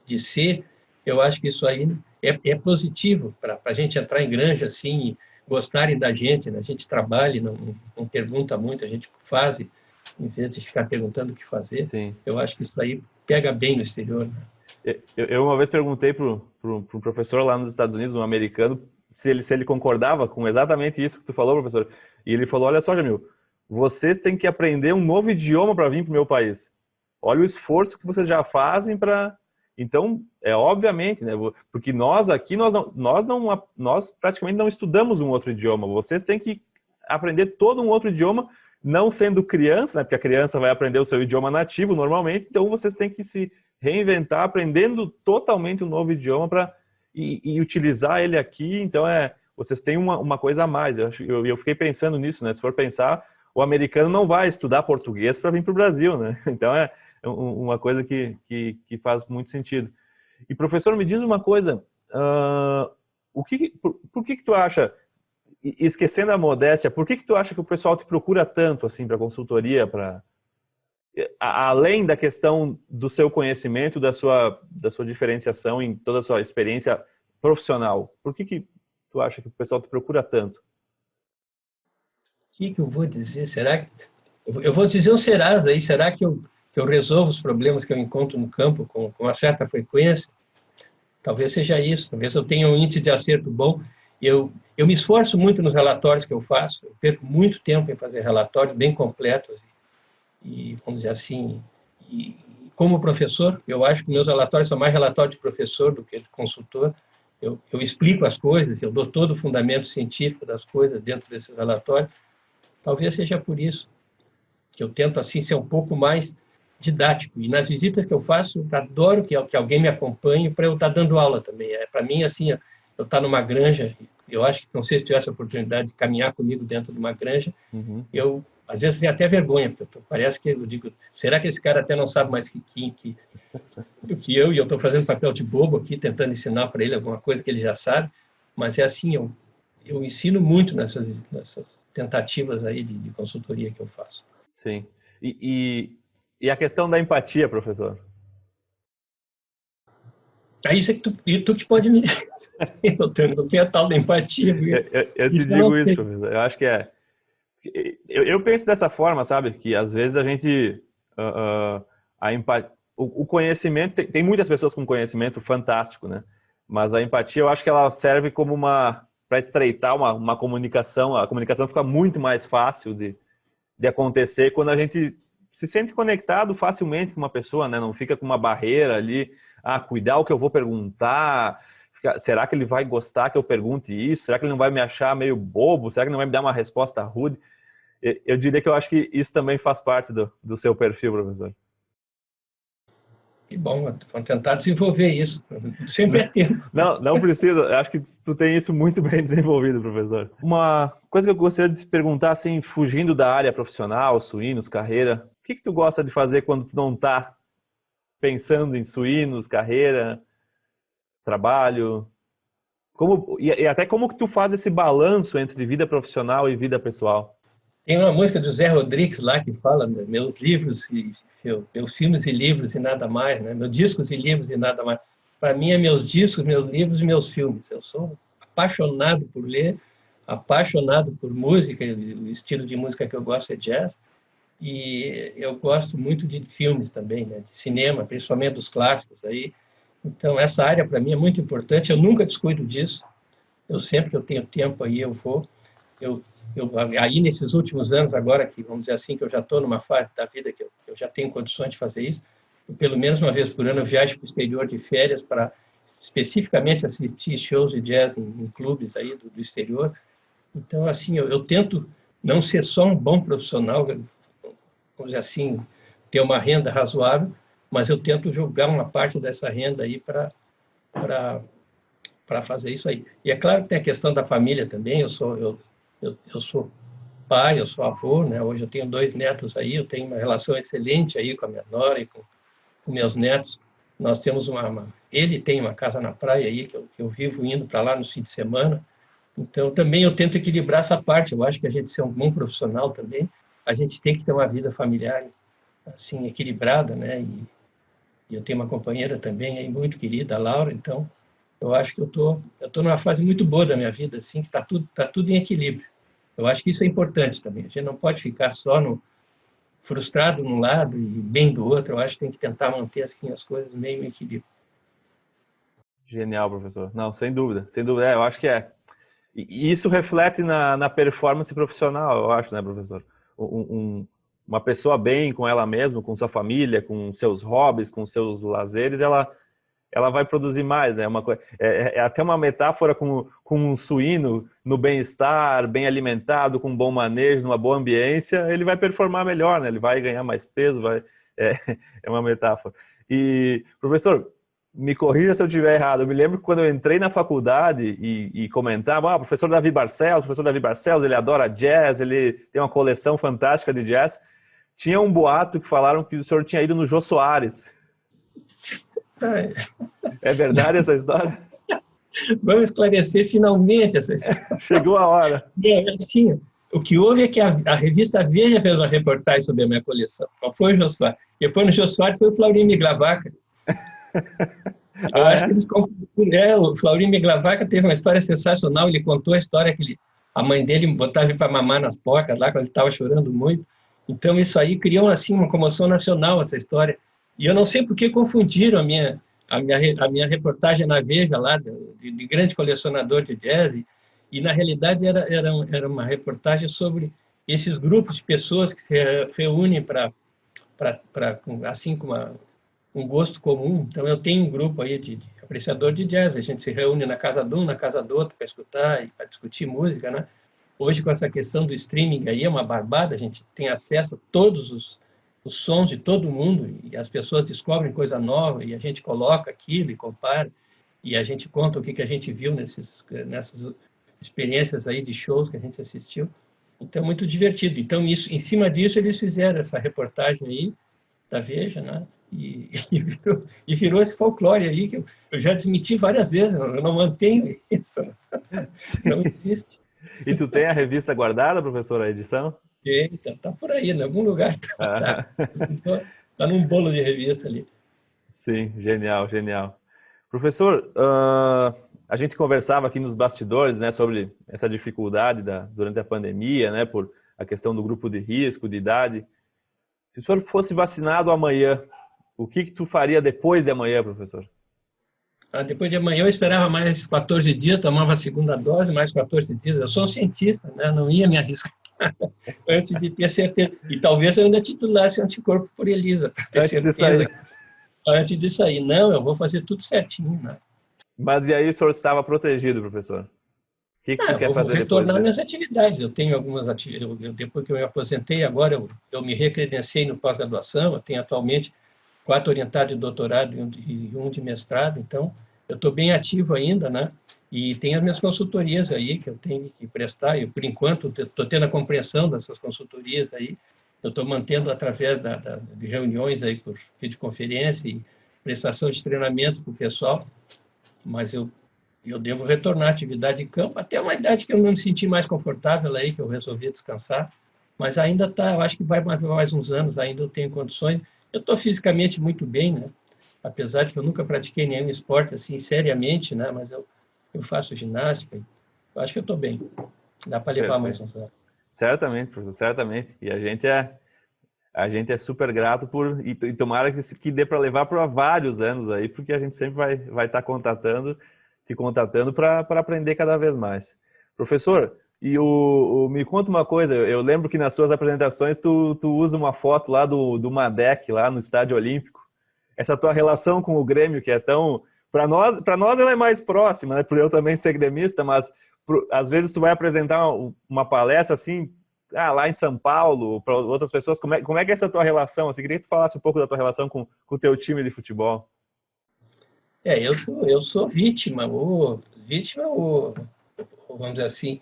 de ser, eu acho que isso aí é positivo para a gente entrar em granja assim e gostarem da gente, né? A gente trabalha, não pergunta muito, a gente faz, em vez de ficar perguntando o que fazer. Sim. Eu acho que isso aí pega bem no exterior, né? Eu uma vez perguntei para um professor lá nos Estados Unidos, um americano, se ele concordava com exatamente isso que tu falou, professor. E ele falou, olha só, Jamil, vocês têm que aprender um novo idioma para vir para o meu país. Olha o esforço que vocês já fazem para... Então, obviamente, né? Porque nós aqui, nós praticamente não estudamos um outro idioma. Vocês têm que aprender todo um outro idioma, não sendo criança, né? Porque a criança vai aprender o seu idioma nativo normalmente, então vocês têm que se reinventar, aprendendo totalmente um novo idioma e utilizar ele aqui. Então, vocês têm uma coisa a mais. Eu fiquei pensando nisso, né? Se for pensar, o americano não vai estudar português para vir para o Brasil, né? Então, uma coisa que faz muito sentido. E, professor, me diz uma coisa, por que tu acha, esquecendo a modéstia, por que tu acha que o pessoal te procura tanto assim para consultoria, além da questão do seu conhecimento, da sua diferenciação em toda a sua experiência profissional? Por que tu acha que o pessoal te procura tanto? O que eu vou dizer? Será que... Eu vou dizer os serás aí. Será que eu resolvo os problemas que eu encontro no campo com uma certa frequência? Talvez seja isso. Talvez eu tenha um índice de acerto bom. Eu me esforço muito nos relatórios que eu faço. Eu perco muito tempo em fazer relatórios bem completos. E vamos dizer assim, e como professor, eu acho que meus relatórios são mais relatórios de professor do que de consultor. Eu explico as coisas, eu dou todo o fundamento científico das coisas dentro desses relatórios. Talvez seja por isso que eu tento assim ser um pouco mais didático. E nas visitas que eu faço, eu adoro que alguém me acompanhe para eu estar dando aula também. Para mim, assim, eu estar numa granja, eu acho que, não sei se tivesse a oportunidade de caminhar comigo dentro de uma granja, eu, às vezes, tenho até vergonha, porque parece que eu digo, será que esse cara até não sabe mais do que eu, e eu estou fazendo papel de bobo aqui, tentando ensinar para ele alguma coisa que ele já sabe, mas é assim, eu ensino muito nessas tentativas aí de consultoria que eu faço. Sim. E a questão da empatia, professor? Aí isso é que tu que pode me dizer. Eu tenho a tal da empatia. Eu te digo isso, professor. Eu acho que eu penso dessa forma, sabe? Que às vezes a gente... a empatia, o conhecimento... Tem muitas pessoas com conhecimento fantástico, né? Mas a empatia, eu acho que ela serve como para estreitar uma comunicação. A comunicação fica muito mais fácil de acontecer quando a gente se sente conectado facilmente com uma pessoa, né? Não fica com uma barreira ali, cuidar o que eu vou perguntar, será que ele vai gostar que eu pergunte isso? Será que ele não vai me achar meio bobo? Será que ele não vai me dar uma resposta rude? Eu diria que eu acho que isso também faz parte do seu perfil, professor. Que bom, vamos tentar desenvolver isso. Sempre é tempo. Não precisa. Eu acho que tu tem isso muito bem desenvolvido, professor. Uma coisa que eu gostaria de te perguntar, assim, fugindo da área profissional, suínos, carreira, o que tu gosta de fazer quando tu não está pensando em suínos, carreira, trabalho? E até como que tu faz esse balanço entre vida profissional e vida pessoal? Tem uma música do Zé Rodrigues lá que fala meus livros, meus filmes e livros e nada mais, né? Meus discos e livros e nada mais. Para mim é meus discos, meus livros e meus filmes. Eu sou apaixonado por ler, apaixonado por música, o estilo de música que eu gosto é jazz, e eu gosto muito de filmes também, né? De cinema, principalmente dos clássicos aí. Então essa área para mim é muito importante, eu nunca descuido disso. Eu sempre que eu tenho tempo aí eu vou. Aí, nesses últimos anos, agora que, vamos dizer assim, que eu já estou numa fase da vida que eu já tenho condições de fazer isso, pelo menos uma vez por ano eu viajo para o exterior de férias para especificamente assistir shows de jazz em clubes aí do exterior. Então, assim, eu tento não ser só um bom profissional, vamos dizer assim, ter uma renda razoável, mas eu tento jogar uma parte dessa renda aí para fazer isso aí. E é claro que tem a questão da família também, eu sou pai, eu sou avô, né? Hoje eu tenho 2 netos aí, eu tenho uma relação excelente aí com a minha nora e com meus netos. Nós temos ele tem uma casa na praia aí, que eu vivo indo para lá no fim de semana. Então, também eu tento equilibrar essa parte. Eu acho que a gente ser um bom profissional também, a gente tem que ter uma vida familiar assim equilibrada, né? E eu tenho uma companheira também aí muito querida, a Laura. Então, eu acho que eu tô numa fase muito boa da minha vida, assim, que tá tudo em equilíbrio. Eu acho que isso é importante também. A gente não pode ficar só frustrado num lado e bem do outro. Eu acho que tem que tentar manter assim, as coisas meio em equilíbrio. Genial, professor. Não, sem dúvida. Sem dúvida. Eu acho que E isso reflete na performance profissional, eu acho, né, professor? Uma pessoa bem com ela mesma, com sua família, com seus hobbies, com seus lazeres, ela vai produzir mais, né? É até uma metáfora com um suíno no bem-estar, bem alimentado, com um bom manejo, numa boa ambiência, ele vai performar melhor, né? Ele vai ganhar mais peso, é, é uma metáfora. E, professor, me corrija se eu estiver errado. Eu me lembro que quando eu entrei na faculdade e comentava, professor Davi Barcelos, ele adora jazz, ele tem uma coleção fantástica de jazz. Tinha um boato que falaram que o senhor tinha ido no Jô Soares. É verdade essa história? Vamos esclarecer finalmente essa história. Chegou a hora. Assim, o que houve é que a revista Veja fez uma reportagem sobre a minha coleção. Qual foi o Jô Soares? Quem foi no Jô Soares foi o Flaurinho Miglavaca. Eu acho que eles confundiram. O Flaurinho Miglavaca teve uma história sensacional. Ele contou a história que a mãe dele botava ele para mamar nas porcas lá, quando ele estava chorando muito. Então, isso aí criou assim, uma comoção nacional, essa história. E eu não sei por que confundiram a minha reportagem na Veja, lá, de grande colecionador de jazz, e na realidade era uma reportagem sobre esses grupos de pessoas que se reúnem para assim, com um gosto comum. Então, eu tenho um grupo aí de apreciador de jazz, a gente se reúne na casa de um, na casa do outro, para escutar e para discutir música, né? Hoje, com essa questão do streaming aí, é uma barbada, a gente tem acesso a todos os sons de todo mundo, e as pessoas descobrem coisa nova, e a gente coloca aquilo e compara, e a gente conta o que a gente viu nessas experiências aí de shows que a gente assistiu. Então, é muito divertido. Então, em cima disso, eles fizeram essa reportagem aí, da Veja, né? E virou esse folclore aí, que eu já desmenti várias vezes, eu não mantenho isso, não existe. E tu tem a revista guardada, professor, a edição? Eita, tá por aí, em algum lugar tá num bolo de revista ali. Sim, genial, genial. Professor, a gente conversava aqui nos bastidores, né, sobre essa dificuldade durante a pandemia, né, por a questão do grupo de risco, de idade. Se o senhor fosse vacinado amanhã, o que tu faria depois de amanhã, professor? Depois de amanhã eu esperava mais 14 dias, tomava a segunda dose, mais 14 dias. Eu sou um cientista, né? Não ia me arriscar antes de ter certeza. E talvez eu ainda titulasse anticorpo por ELISA, para ter certeza. Antes de sair. Não, eu vou fazer tudo certinho. Né? Mas e aí o senhor estava protegido, professor? O que tu quer fazer depois? Vou retornar minhas atividades. Eu tenho algumas atividades. Depois que eu me aposentei, agora eu me recredenciei no pós-graduação. Eu tenho atualmente 4 orientados de doutorado e um de mestrado, então eu estou bem ativo ainda, né? E tem as minhas consultorias aí que eu tenho que prestar, e por enquanto estou tendo a compreensão dessas consultorias aí, eu estou mantendo através de reuniões aí por videoconferência e prestação de treinamento para o pessoal, mas eu devo retornar à atividade de campo até uma idade que eu não me senti mais confortável aí, que eu resolvi descansar, mas ainda está, eu acho que vai mais uns anos, ainda eu tenho condições. Eu estou fisicamente muito bem, né? Apesar de que eu nunca pratiquei nenhum esporte assim seriamente, né? Mas eu faço ginástica. Eu acho que eu estou bem. Dá para levar mais uns anos. Certamente, professor, certamente. E a gente é super grato e tomara que dê para levar por vários anos aí, porque a gente sempre vai estar te contatando para aprender cada vez mais. Professor, me conta uma coisa, eu lembro que nas suas apresentações tu usa uma foto lá do Madec, lá no Estádio Olímpico. Essa tua relação com o Grêmio, que é tão... Para nós ela é mais próxima, né? Por eu também ser gremista, mas às vezes tu vai apresentar uma palestra assim, lá em São Paulo, para outras pessoas. Como é que é essa tua relação? Assim, queria que tu falasse um pouco da tua relação com o teu time de futebol. Eu sou vítima, vamos dizer assim,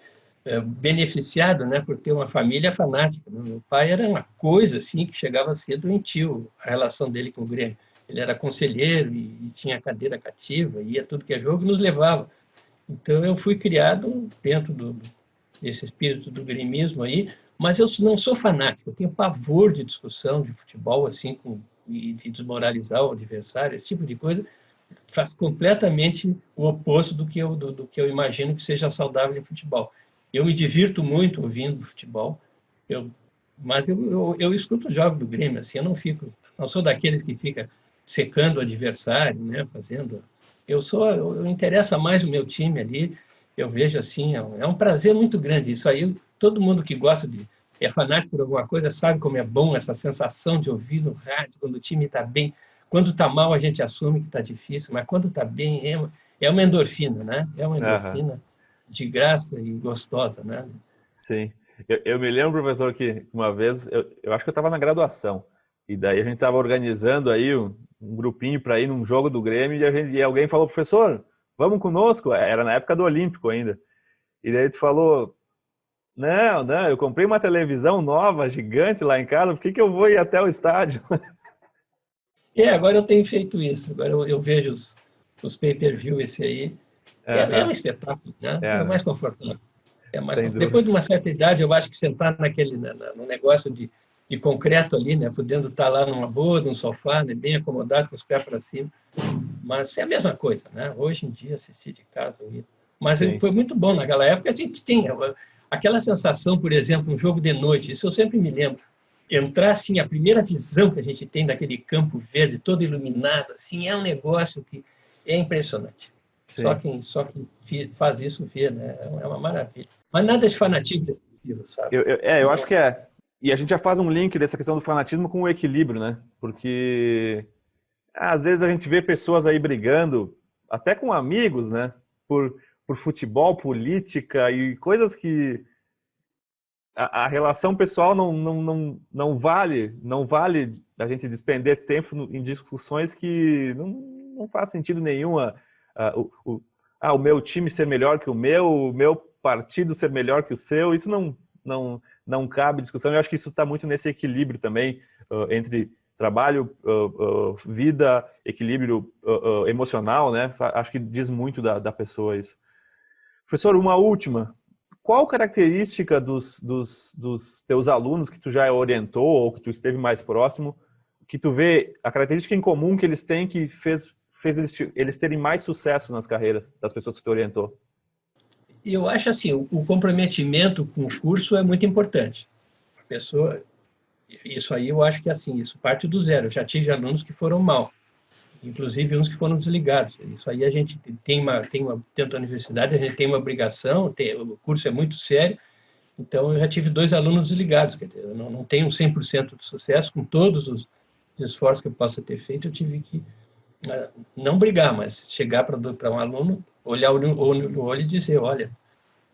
beneficiado, né, por ter uma família fanática. Meu pai era uma coisa assim que chegava a ser doentio, a relação dele com o Grêmio. Ele era conselheiro e tinha cadeira cativa, ia tudo que é jogo e nos levava. Então eu fui criado dentro desse espírito do gremismo aí, mas eu não sou fanático, eu tenho pavor de discussão de futebol assim e de desmoralizar o adversário, esse tipo de coisa. Faz completamente o oposto do que eu imagino que seja saudável em futebol. Eu me divirto muito ouvindo futebol, mas eu escuto o jogo do Grêmio, assim, eu não sou daqueles que fica secando o adversário, né, fazendo... Eu interessa mais o meu time ali, eu vejo assim, é um prazer muito grande. Isso aí, todo mundo que gosta é fanático por alguma coisa, sabe como é bom essa sensação de ouvir no rádio, quando o time está bem. Quando está mal, a gente assume que está difícil, mas quando está bem, é uma endorfina, né? É uma Aham, endorfina de graça e gostosa, né? sim. Eu me lembro, professor, que uma vez, eu acho que eu estava na graduação, e daí a gente estava organizando aí um grupinho para ir num jogo do Grêmio, e alguém falou, professor, vamos conosco? Era na época do Olímpico ainda. E daí tu falou, não, não, eu comprei uma televisão nova, gigante lá em casa, por que que eu vou ir até o estádio? Agora eu tenho feito isso. Agora eu vejo os pay-per-view, esse aí. É um Aham, espetáculo, né? É né? mais confortável. Sem Depois dúvida. de uma certa idade, eu acho que sentar no negócio de concreto ali, né? Podendo estar lá numa boa, num sofá, né? Bem acomodado, com os pés para cima. Mas é a mesma coisa, né? Hoje em dia, assistir de casa. Mas Sim, foi muito bom. Naquela época, a gente tinha aquela sensação, por exemplo, um jogo de noite. Isso eu sempre me lembro. Entrar, assim, a primeira visão que a gente tem daquele campo verde, todo iluminado, assim, é um negócio que é impressionante. sim. Só quem faz isso vê, né? É uma maravilha. Mas nada de fanatismo excessivo, sabe? Eu acho Senão, que é. E a gente já faz um link dessa questão do fanatismo com o equilíbrio, né? Porque às vezes a gente vê pessoas aí brigando, até com amigos, né? Por futebol, política e coisas que a relação pessoal não vale a gente despender tempo em discussões que não faz sentido nenhum. O meu time ser melhor que o meu partido ser melhor que o seu, isso não cabe discussão. Eu acho que isso está muito nesse equilíbrio também, entre trabalho, vida, equilíbrio emocional, né? Acho que diz muito da pessoa isso. Professor, uma última. Qual característica dos teus alunos que tu já orientou ou que tu esteve mais próximo, que tu vê a característica em comum que eles têm que fez eles terem mais sucesso nas carreiras das pessoas que tu orientou? eu acho assim, o comprometimento com o curso é muito importante. A pessoa, isso aí eu acho que assim, isso parte do zero. Eu já tive alunos que foram mal, inclusive uns que foram desligados. Isso aí a gente dentro da universidade, a gente tem uma obrigação, o curso é muito sério, então eu já tive 2 alunos desligados, quer dizer, eu não tenho 100% de sucesso com todos os esforços que eu possa ter feito, eu tive que não brigar, mas chegar para um aluno, olhar o olho no olho e dizer, olha,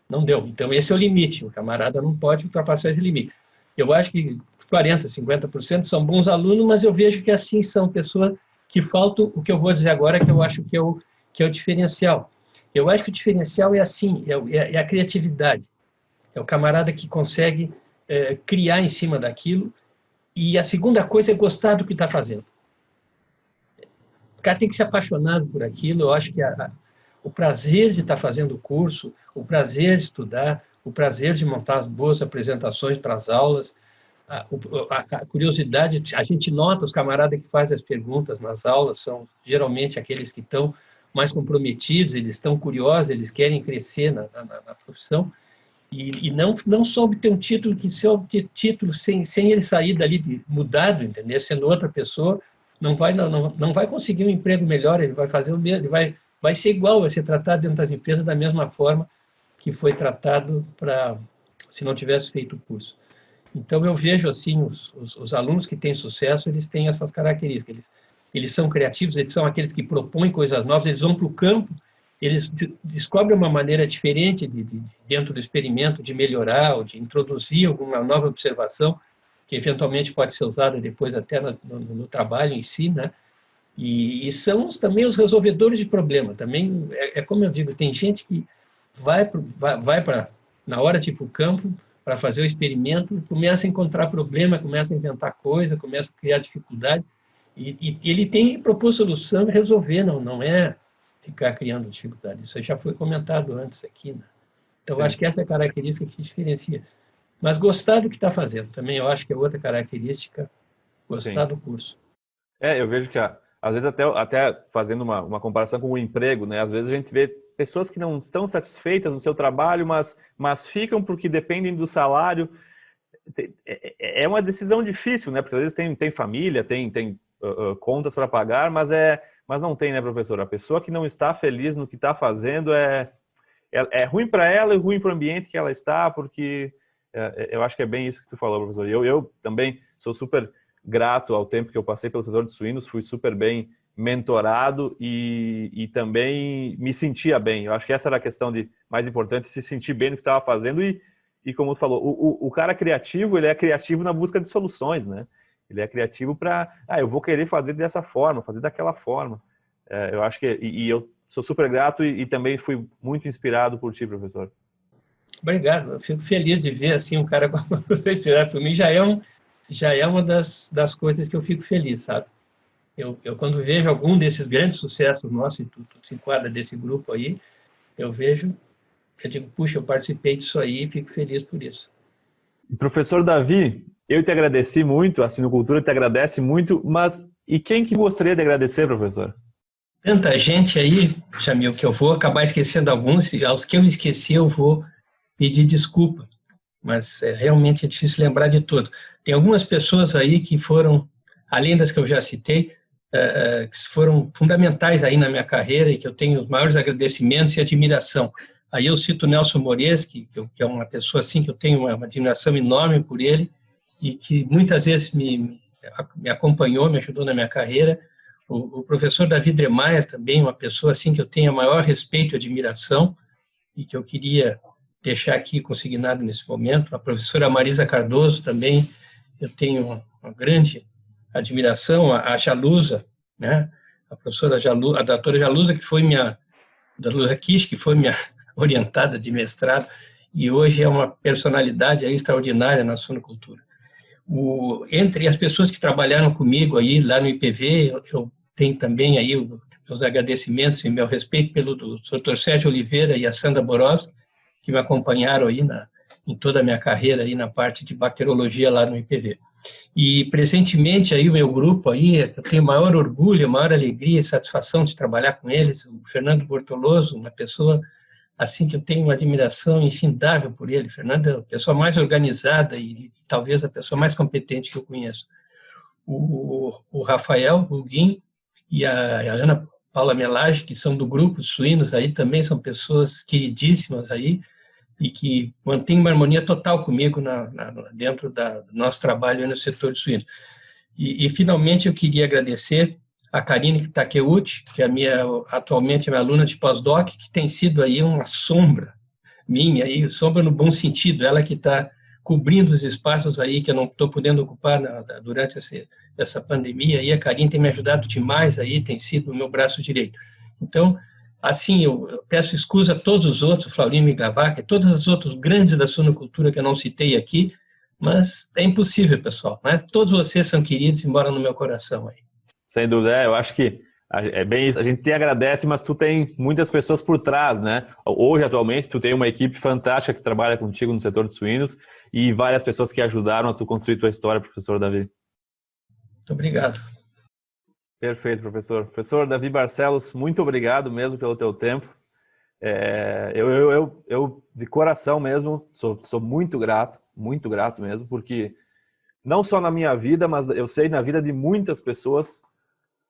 não deu. Então esse é o limite, o camarada não pode ultrapassar esse limite. Eu acho que 40%, 50% são bons alunos, mas eu vejo que assim são pessoas que faltam o que eu vou dizer agora, que eu acho que é o diferencial. Eu acho que o diferencial é assim, é a criatividade. É o camarada que consegue criar em cima daquilo. E a segunda coisa é gostar do que está fazendo. O cara tem que ser apaixonado por aquilo. Eu acho que o prazer de estar fazendo o curso, o prazer de estudar, o prazer de montar as boas apresentações para as aulas, a curiosidade, a gente nota os camaradas que fazem as perguntas nas aulas, são geralmente aqueles que estão mais comprometidos, eles estão curiosos, eles querem crescer na profissão, e não só obter um título, que se obter título sem ele sair dali mudado, entendeu? Sendo outra pessoa, não vai conseguir um emprego melhor, ele vai fazer o mesmo, vai ser igual, vai ser tratado dentro das empresas da mesma forma que foi tratado se não tivesse feito o curso. Então, eu vejo assim, os alunos que têm sucesso, eles têm essas características, eles são criativos, eles são aqueles que propõem coisas novas, eles vão para o campo, eles descobrem uma maneira diferente, dentro do experimento, de melhorar ou de introduzir alguma nova observação, que eventualmente pode ser usada depois até no trabalho em si, né? E são também os resolvedores de problema. Também, como eu digo, tem gente que vai para, na hora de ir para o campo, para fazer o experimento, começa a encontrar problema, começa a inventar coisa, começa a criar dificuldade, e ele tem que propor solução e resolver, não é ficar criando dificuldade. Isso já foi comentado antes aqui, né? Então, acho Sim, que essa é a característica que diferencia. Mas gostar do que está fazendo, também eu acho que é outra característica, gostar sim. do curso. Eu vejo que às vezes até fazendo uma comparação com o emprego, né? Às vezes a gente vê pessoas que não estão satisfeitas no seu trabalho, mas ficam porque dependem do salário. É uma decisão difícil, né? Porque às vezes tem família, tem contas para pagar, mas não tem, né, professor? A pessoa que não está feliz no que está fazendo é é ruim para ela e ruim para o ambiente que ela está, porque eu acho que é bem isso que tu falou, professor. Eu também sou super grato ao tempo que eu passei pelo setor de suínos, fui super bem mentorado e também me sentia bem. Eu acho que essa era a questão mais importante, se sentir bem no que estava fazendo e como tu falou, o cara criativo, ele é criativo na busca de soluções, né? Ele é criativo para, eu vou querer fazer dessa forma, fazer daquela forma. Eu acho que, e eu sou super grato e também fui muito inspirado por ti, professor. Obrigado, eu fico feliz de ver assim um cara como você inspirado por mim, já é uma das coisas que eu fico feliz, sabe? Eu quando vejo algum desses grandes sucessos nossos, e tu se enquadra desse grupo aí, eu digo, puxa, eu participei disso aí e fico feliz por isso. Professor Davi, eu te agradeci muito, a Suinocultura te agradece muito, mas e quem que gostaria de agradecer, professor? Tanta gente aí, Jamil, que eu vou acabar esquecendo alguns, e aos que eu esqueci eu vou pedir desculpa, mas realmente é difícil lembrar de tudo. Tem algumas pessoas aí que foram, além das que eu já citei, que foram fundamentais aí na minha carreira e que eu tenho os maiores agradecimentos e admiração. Aí eu cito o Nelson Moraes, que é uma pessoa assim que eu tenho uma admiração enorme por ele e que muitas vezes me acompanhou, me ajudou na minha carreira. O professor Davi Dremaier também, uma pessoa assim que eu tenho o maior respeito e admiração e que eu queria deixar aqui consignado nesse momento. A professora Marisa Cardoso também, eu tenho uma grande admiração. A Jalusa, né? A professora Jalusa, a doutora Jalusa, que foi da Lusa Kish, que foi minha orientada de mestrado, e hoje é uma personalidade aí extraordinária na suinocultura. Entre as pessoas que trabalharam comigo aí lá no IPV, eu tenho também aí os agradecimentos e meu respeito pelo Dr. Sérgio Oliveira e a Sandra Borowski, que me acompanharam aí em toda a minha carreira aí na parte de bacteriologia lá no IPV. E presentemente aí o meu grupo aí, eu tenho maior orgulho, maior alegria e satisfação de trabalhar com eles, o Fernando Bortoloso, uma pessoa assim que eu tenho uma admiração infindável por ele. Fernando é a pessoa mais organizada e talvez a pessoa mais competente que eu conheço. O Rafael, o Guim e a Ana Paula Melage, que são do grupo de suínos aí, também são pessoas queridíssimas aí e que mantêm uma harmonia total comigo dentro do nosso trabalho no setor de suínos. E finalmente eu queria agradecer a Karine Takeuchi, que é atualmente minha aluna de pós-doc, que tem sido aí uma sombra minha, aí, sombra no bom sentido, ela que está cobrindo os espaços aí que eu não estou podendo ocupar durante essa pandemia, e a Karine tem me ajudado demais aí, tem sido o meu braço direito. Então, assim, eu peço excusa a todos os outros, Flaurinho Migavaca, todos os outros grandes da suinocultura que eu não citei aqui, mas é impossível, pessoal, né? Todos vocês são queridos e moram no meu coração aí. Sem dúvida, eu acho que é bem isso. A gente te agradece, mas tu tem muitas pessoas por trás, né? Hoje, atualmente, tu tem uma equipe fantástica que trabalha contigo no setor de suínos e várias pessoas que ajudaram a tu construir tua história, professor Davi. Muito obrigado. Perfeito, professor. Professor Davi Barcelos, muito obrigado mesmo pelo teu tempo. Eu de coração mesmo, sou muito grato mesmo, porque não só na minha vida, mas eu sei na vida de muitas pessoas,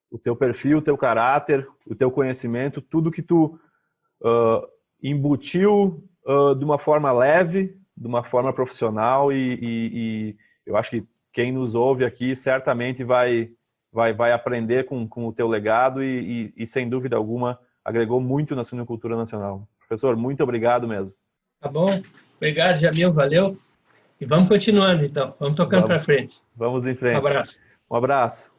o teu perfil, o teu caráter, o teu conhecimento, tudo que tu embutiu de uma forma leve, de uma forma profissional e eu acho que quem nos ouve aqui certamente vai aprender com o teu legado e sem dúvida alguma agregou muito na suinocultura nacional. Professor, muito obrigado mesmo. Tá bom? Obrigado, Jamil, valeu. E vamos continuando então, vamos tocando para frente. Vamos em frente. Um abraço. Um abraço.